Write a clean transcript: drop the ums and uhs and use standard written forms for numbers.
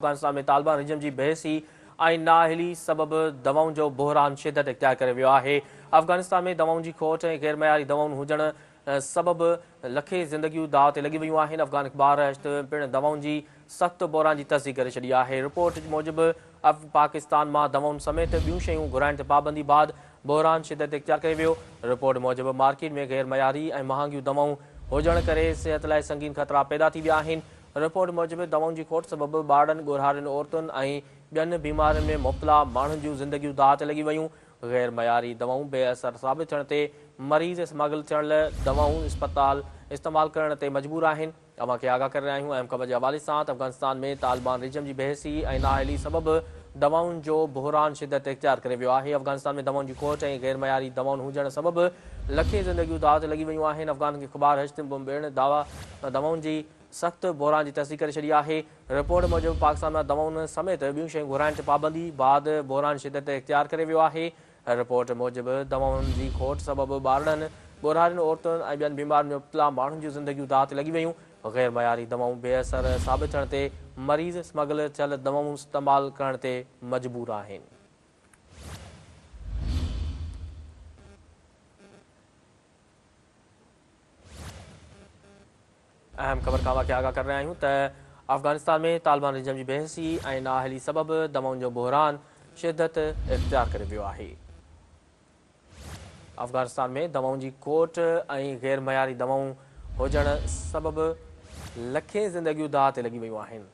अफगानिस्तान में तालिबान रिजम की बहसी ऐं नाअहली सबब दवाउनि जो बहरान शिदत इख्तियार करे वियो आहे। अफगानिस्तान में दवाउनि जी खोट ऐं गैरमयारी दवाउनि हुजण सबब लखे ज़िंदगियूं दाव ते लॻी वियूं आहिनि। अफ़गान अख़बार पिणु दवाउनि जी सख़्त बहरान जी तस्दीक करे छॾी आहे। रिपोर्ट मूजिबि पाकिस्तान मां दवाउनि समेत ॿियूं शयूं घुराइण ते पाबंदी बाद बहरान शिदत इख्तियार करे वियो। रिपोर्ट मूजिबि मार्केट में गैरमयारी ऐं महांगियूं दवाऊं हुजण करे सिहत लाइ संगीन ख़तरा पैदा थी विया आहिनि। रिपोर्ट मूजिबि दवाउनि जी खोट सबबि ॿारनि, ॻोरहारियुनि, औरतुनि ऐं ॿियनि बीमारियुनि में मुब्तला माण्हुनि जूं ज़िंदगियूं दाव ते लॻी वयूं। गैर मयारी दवाऊं बेअसर साबित थियण ते मरीज़ स्मगल थियल दवाऊं अस्पताल इस्तेमालु करण ते मजबूर आहिनि। अव्हां खे आगाह करे रहिया आहियूं अहम ख़बर जे हवाले सां त अफगानिस्तान में तालिबान रिजम जी बहसी ऐं नाअहली सबबि दवाउनि जो बहरान शिदत इख्तियार करे वियो आहे। अफगानिस्तान में दवाउनि जी खोट ऐं गैरमयारी दवाउनि हुजण सबबि लखे ज़िंदगियूं दाव ते लॻी वयूं आहिनि। अफ़गान अख़बार पिणु दवाउनि जी सख़्त बहरान जी तस्दीक करे छॾी आहे। रिपोर्ट मूजिबि पाकिस्तान में दवाउनि समेत ॿियूं शयूं घुराइण ते पाबंदी बाद बहरान शिदत इख्तियार करे वियो आहे। रिपोर्ट मूजिबि दवाउनि जी खोट सबबि ॿारनि, ॻोरहारियुनि, औरतुनि ऐं ॿियनि बीमारियुनि में मुब्तला माण्हुनि जूं ज़िंदगियूं दाव ते लॻी वयूं। गैर मयारी दवाऊं बेअसर साबित थियण ते मरीज़ स्मगल थियल दवाऊं इस्तेमालु करण ते मजबूर आहिनि। अहम ख़बर खां वाक़िया आगाह करे रहिया आहियूं त अफगानिस्तान में तालिबान रिजम जी बहसी ऐं नाअहली सबबि दवाउनि जो बहरान शिदत इख्तियार करे वियो आहे। अफगानिस्तान में दवाउनि जी खोट ऐं गैर मयारी दवाऊं हुजण सबबि लखे ज़िंदगियूं दाव ते लॻी वयूं आहिनि।